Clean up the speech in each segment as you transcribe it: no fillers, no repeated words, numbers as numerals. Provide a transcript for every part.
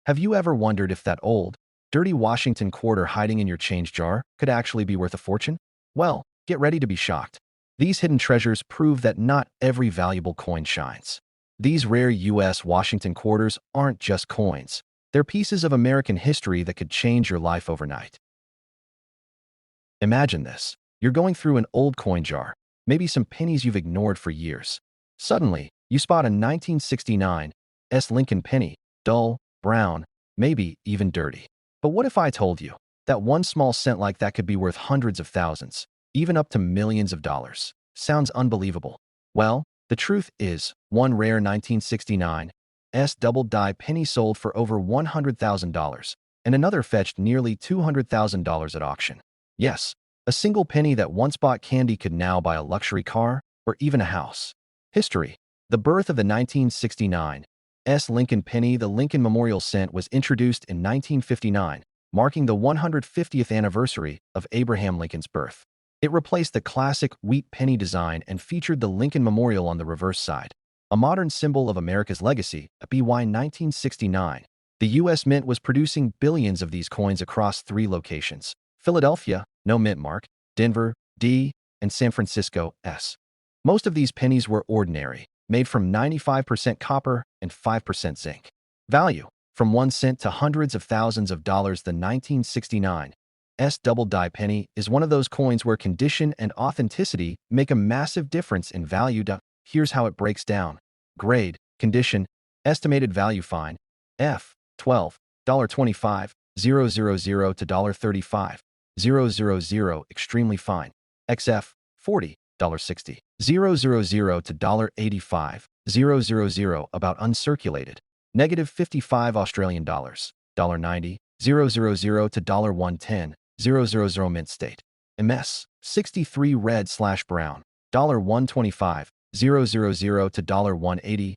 Have you ever wondered if that old, dirty Washington quarter hiding in your change jar could actually be worth a fortune? Well, get ready to be shocked. These hidden treasures prove that not every valuable coin shines. These rare U.S. Washington quarters aren't just coins. They're pieces of American history that could change your life overnight. Imagine this. You're going through an old coin jar, maybe some pennies you've ignored for years. Suddenly, you spot a 1969 Lincoln penny, dull, brown, maybe even dirty. But what if I told you that one small cent like that could be worth hundreds of thousands, even up to millions of dollars? Sounds unbelievable. Well, the truth is, one rare 1969 double-die penny sold for over $100,000, and another fetched nearly $200,000 at auction. Yes, a single penny that once bought candy could now buy a luxury car or even a house. History. The birth of the 1969 Lincoln penny. The Lincoln Memorial Cent was introduced in 1959, marking the 150th anniversary of Abraham Lincoln's birth. It replaced the classic wheat penny design and featured the Lincoln Memorial on the reverse side, a modern symbol of America's legacy. By 1969, the U.S. Mint was producing billions of these coins across 3 locations: Philadelphia, no mint mark; Denver, D; and San Francisco, S. Most of these pennies were ordinary, made from 95% copper and 5% zinc. Value: from 1 cent to hundreds of thousands of dollars. The 1969 double-die penny is one of those coins where condition and authenticity make a massive difference in value. Here's how it breaks down. Grade, condition, estimated value: fine, F, $12, $25, 000 to $35, 000, extremely fine, XF, $40, $60, 000 to $85, 000, about uncirculated, negative 55 Australian dollars, $90, 000 to $110, 000 mint state. MS, 63 red/brown, $125, 000 to $180,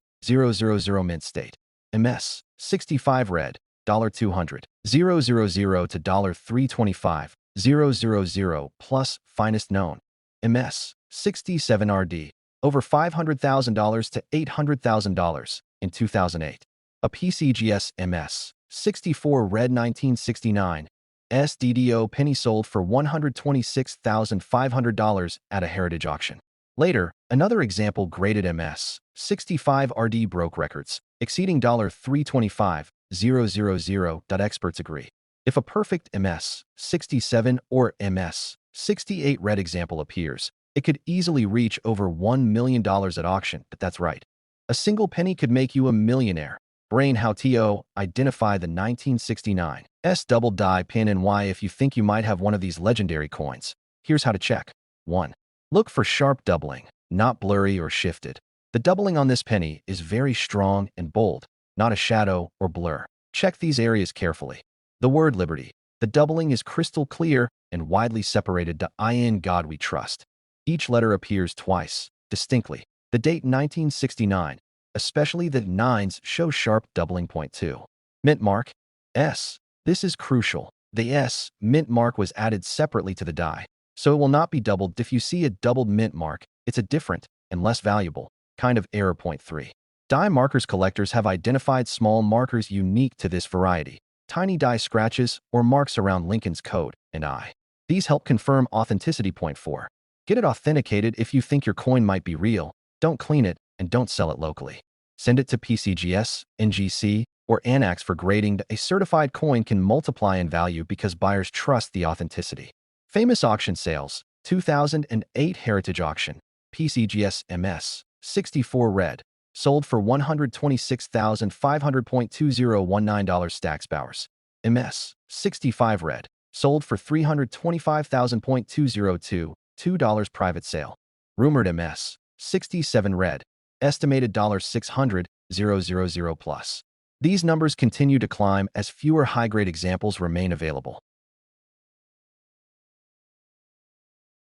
000 mint state. MS, 65 red, $200, 000 to $325, 000 plus finest known. MS, 67 RD, over $500,000 to $800,000 in 2008. A PCGS MS, 64 red 1969 SDDO penny sold for $126,500 at a heritage auction. Later, another example graded MS, 65 RD broke records, exceeding $325,000. Experts agree. If a perfect MS 67 or MS 68 red example appears, it could easily reach over $1 million at auction. But that's right. A single penny could make you a millionaire. Brain how to identify the 1969 double-die pin and why. If you think you might have one of these legendary coins, here's how to check. 1. Look for sharp doubling, not blurry or shifted. The doubling on this penny is very strong and bold, not a shadow or blur. Check these areas carefully. The word Liberty. The doubling is crystal clear and widely separated. In God we trust. Each letter appears twice, distinctly. The date 1969, especially the 9s, show sharp doubling. Point 2. Mint mark. S. This is crucial. The S mint mark was added separately to the die, so it will not be doubled. If you see a doubled mint mark, it's a different and less valuable kind of error. Point 3. Die markers. Collectors have identified small markers unique to this variety, tiny die scratches or marks around Lincoln's coat and eye. These help confirm authenticity. Point 4. Get it authenticated. If you think your coin might be real, don't clean it and don't sell it locally. Send it to PCGS, NGC, or Annex for grading. A certified coin can multiply in value because buyers trust the authenticity. Famous auction sales. 2008 Heritage Auction. PCGS MS 64 red. Sold for $126,500.2019. Stacks Bowers. MS 65 red. Sold for $325,000.202. $2 private sale. Rumored MS 67 red. Estimated $600,000 plus. These numbers continue to climb as fewer high-grade examples remain available.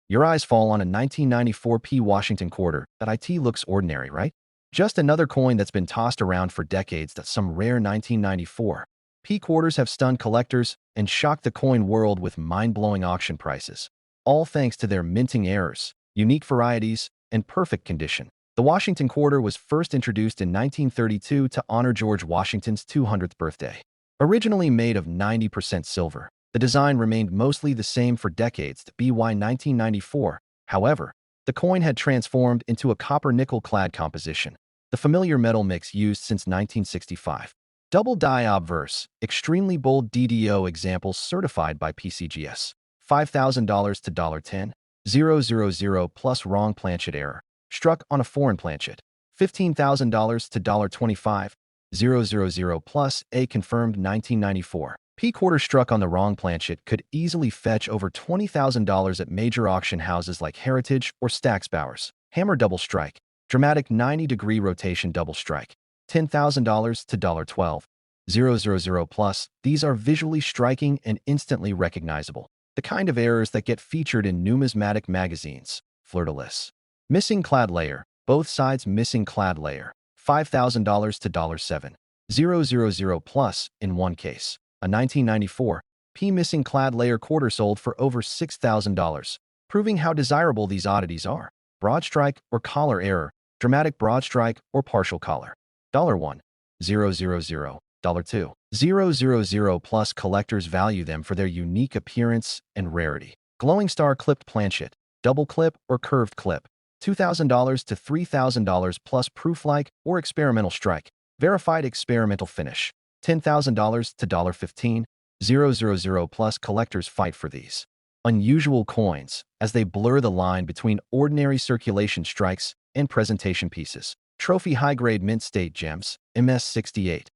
Your eyes fall on a 1994 P Washington quarter. That looks ordinary, right? Just another coin that's been tossed around for decades. That some rare 1994 P quarters have stunned collectors and shocked the coin world with mind-blowing auction prices, all thanks to their minting errors, unique varieties, and perfect condition. The Washington quarter was first introduced in 1932 to honor George Washington's 200th birthday. Originally made of 90% silver, the design remained mostly the same for decades to BY 1994. However, the coin had transformed into a copper-nickel-clad composition, the familiar metal mix used since 1965. Double die obverse, extremely bold DDO examples certified by PCGS. $5,000 to $10,000 plus wrong planchet error, struck on a foreign planchet. $15,000 to $25,000 plus a confirmed 1994. P quarter struck on the wrong planchet could easily fetch over $20,000 at major auction houses like Heritage or Stack's Bowers. Hammer double strike, dramatic 90-degree rotation double strike, $10,000 to $12,000 plus. These are visually striking and instantly recognizable, the kind of errors that get featured in numismatic magazines. Fleur-de-lis. Missing clad layer, both sides missing clad layer, $5,000 to $7,000 plus in one case. A 1994 P missing clad layer quarter sold for over $6,000, proving how desirable these oddities are. Broad strike or collar error, dramatic broad strike or partial collar. $1,000, $2,000 plus collectors value them for their unique appearance and rarity. Glowing star clipped planchet, double clip or curved clip, $2,000 to $3,000 plus proof-like or experimental strike, verified experimental finish, $10,000 to $15,000 plus. Collectors fight for these unusual coins as they blur the line between ordinary circulation strikes and presentation pieces. Trophy high-grade mint state gems, MS68,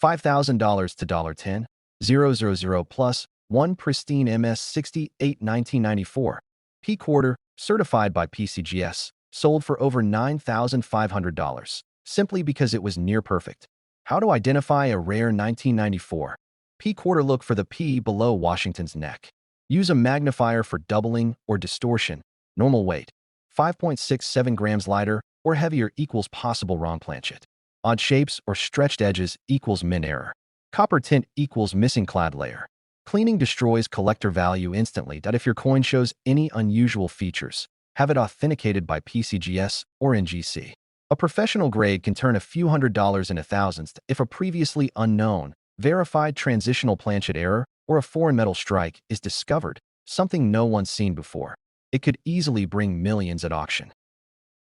$5,000 to $10,000 plus. One pristine MS68 1994 P quarter, certified by PCGS, sold for over $9,500, simply because it was near perfect. How to identify a rare 1994 P quarter? Look for the P below Washington's neck. Use a magnifier for doubling or distortion. Normal weight, 5.67 grams. Lighter or heavier equals possible wrong planchet. Odd shapes or stretched edges equals min error. Copper tint equals missing clad layer. Cleaning destroys collector value instantly. If your coin shows any unusual features, have it authenticated by PCGS or NGC. A professional grade can turn a few $100s into thousands if a previously unknown, verified transitional planchet error or a foreign metal strike is discovered, something no one's seen before. It could easily bring millions at auction.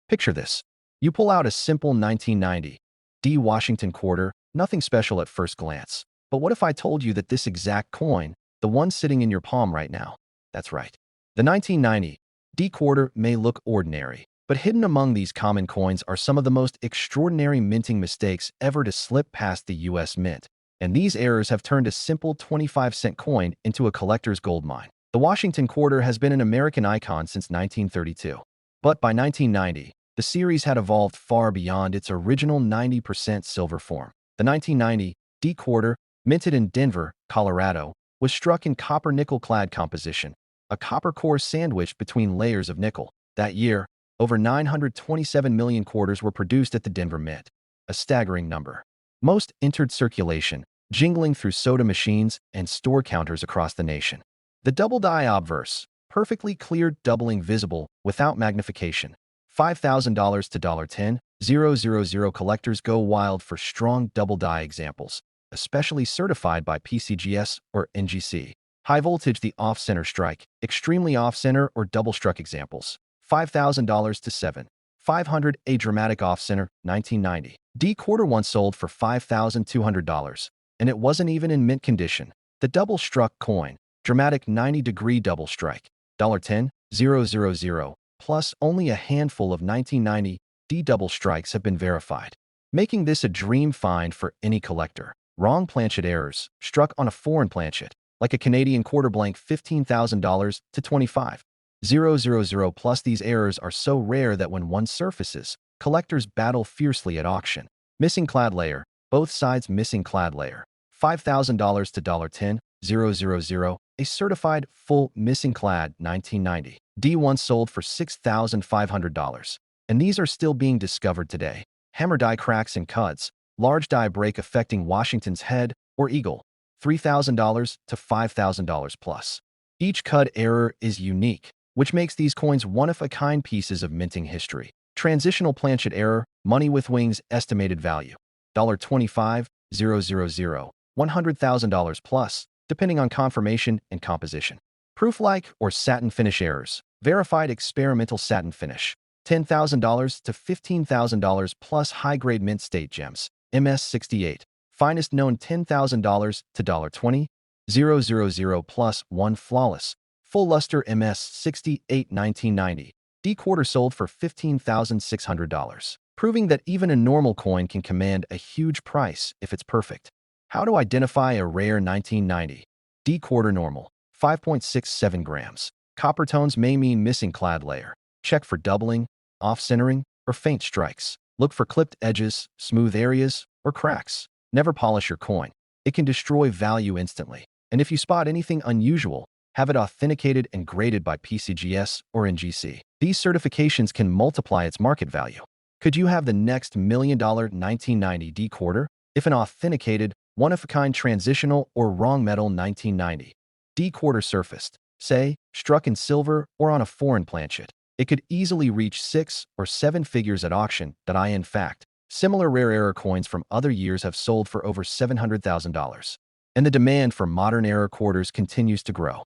Picture this. You pull out a simple 1990 D Washington quarter, nothing special at first glance. But what if I told you that this exact coin, the one sitting in your palm right now, that's right. The 1990 D quarter may look ordinary, but hidden among these common coins are some of the most extraordinary minting mistakes ever to slip past the U.S. Mint. And these errors have turned a simple 25-cent coin into a collector's goldmine. The Washington quarter has been an American icon since 1932. But by 1990, the series had evolved far beyond its original 90% silver form. The 1990 D quarter, minted in Denver, Colorado, was struck in copper-nickel-clad composition, a copper core sandwiched between layers of nickel. That year, over 927 million quarters were produced at the Denver Mint, a staggering number. Most entered circulation, jingling through soda machines and store counters across the nation. The double die obverse, perfectly cleared doubling visible without magnification. $5,000 to $10,000. Collectors go wild for strong double die examples, especially certified by PCGS or NGC. High voltage, the off-center strike, extremely off-center or double-struck examples, $5,000 to $7,500. A dramatic off-center, 1990 D quarter once sold for $5,200, and it wasn't even in mint condition. The double-struck coin, dramatic 90-degree double strike, $10,000, plus only a handful of 1990 D double strikes have been verified, making this a dream find for any collector. Wrong planchet errors, struck on a foreign planchet, like a Canadian quarter blank, $15,000 to $25,000 plus. These errors are so rare that when one surfaces, collectors battle fiercely at auction. Missing clad layer, both sides missing clad layer, $5,000 to $10,000. A certified full missing clad 1990 D once sold for $6,500, and these are still being discovered today. Hammer die cracks and cuts, large die break affecting Washington's head or eagle, $3,000 to $5,000 plus. Each cut error is unique, which makes these coins one-of-a-kind pieces of minting history. Transitional planchet error, money with wings, estimated value, $25,000. $100,000 plus, depending on conformation and composition. Proof-like or satin finish errors. Verified experimental satin finish. $10,000 to $15,000 plus high-grade mint state gems. MS68. Finest known $10,000 to $20,000 plus 1 flawless. Full luster MS68 1990. D-quarter sold for $15,600. Proving that even a normal coin can command a huge price if it's perfect. How to identify a rare 1990 D-quarter normal? 5.67 grams. Copper tones may mean missing clad layer. Check for doubling, off-centering, or faint strikes. Look for clipped edges, smooth areas, or cracks. Never polish your coin. It can destroy value instantly. And if you spot anything unusual, have it authenticated and graded by PCGS or NGC. These certifications can multiply its market value. Could you have the next $1 million 1990 D-quarter? If an authenticated, one-of-a-kind transitional or wrong metal 1990 D-quarter surfaced, say, struck in silver or on a foreign planchet, it could easily reach 6 or 7 figures at auction. In fact, similar rare error coins from other years have sold for over $700,000. And the demand for modern error quarters continues to grow.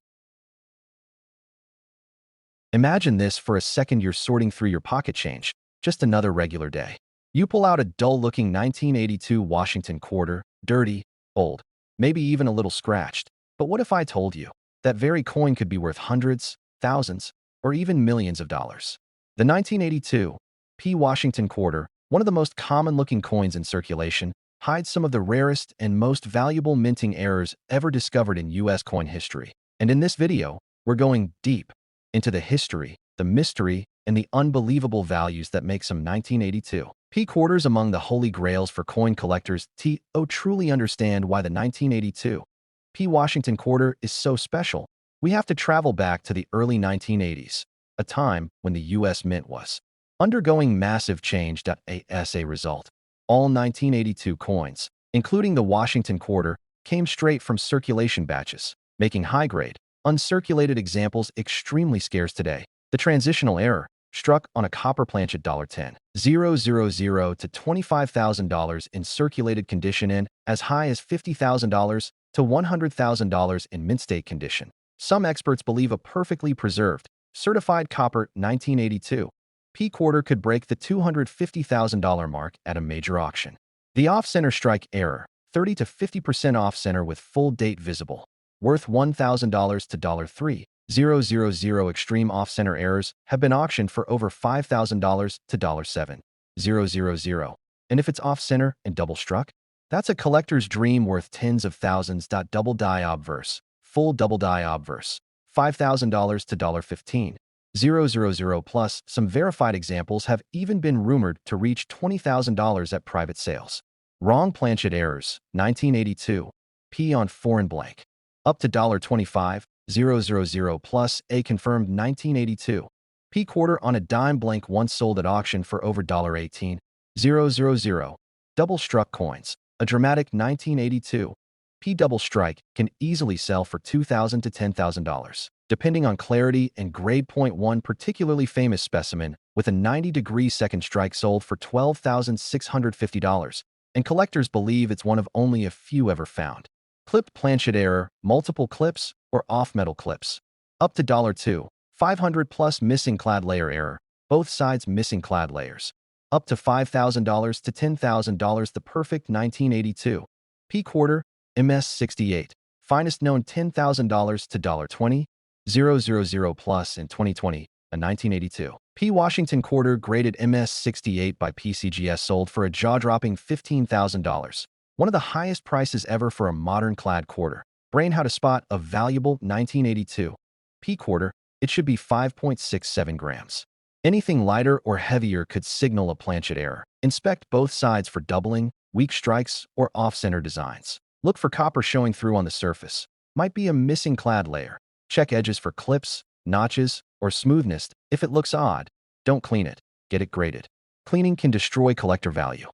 Imagine this for a second: you're sorting through your pocket change, just another regular day. You pull out a dull-looking 1982 Washington quarter, dirty, old, maybe even a little scratched. But what if I told you that very coin could be worth hundreds, thousands, or even millions of dollars? The 1982 P. Washington quarter, one of the most common-looking coins in circulation, hides some of the rarest and most valuable minting errors ever discovered in U.S. coin history. And in this video, we're going deep into the history, the mystery, and the unbelievable values that make some 1982 P quarters among the holy grails for coin collectors. To truly understand why the 1982 P. Washington quarter is so special, we have to travel back to the early 1980s, a time when the U.S. Mint was undergoing massive change. As a result, all 1982 coins, including the Washington quarter, came straight from circulation batches, making high-grade, uncirculated examples extremely scarce today. The transitional error, struck on a copper planchet $10,000 to $25,000 in circulated condition and as high as $50,000 to $100,000 in mint state condition. Some experts believe a perfectly preserved, certified copper 1982 P quarter could break the $250,000 mark at a major auction. The off-center strike error, 30 to 50% off-center with full date visible, worth $1,000 to $3,000. Extreme off-center errors have been auctioned for over $5,000 to $7,000. And if it's off-center and double-struck, that's a collector's dream worth tens of thousands. Double die obverse, full double die obverse, $5,000 to $15,000 plus. Some verified examples have even been rumored to reach $20,000 at private sales. Wrong planchet errors, 1982 P on foreign blank, up to $25,000 plus. A confirmed 1982 P quarter on a dime blank once sold at auction for over $18,000. Double-struck coins. A dramatic 1982 P double strike can easily sell for $2,000 to $10,000, depending on clarity and grade. One particularly famous specimen with a 90-degree second strike sold for $12,650, and collectors believe it's one of only a few ever found. Clipped planchet error, multiple clips or off-metal clips, up to $2,500 plus. Missing clad layer error, both sides missing clad layers, up to $5,000 to $10,000. The perfect 1982 P quarter, MS68, finest known $10,000 to $20,000 plus. In 2020, a 1982 P Washington quarter graded MS68 by PCGS sold for a jaw-dropping $15,000, one of the highest prices ever for a modern clad quarter. Brain how to spot a valuable 1982 P quarter. It should be 5.67 grams. Anything lighter or heavier could signal a planchet error. Inspect both sides for doubling, weak strikes, or off-center designs. Look for copper showing through on the surface. Might be a missing clad layer. Check edges for clips, notches, or smoothness. If it looks odd, don't clean it. Get it graded. Cleaning can destroy collector value.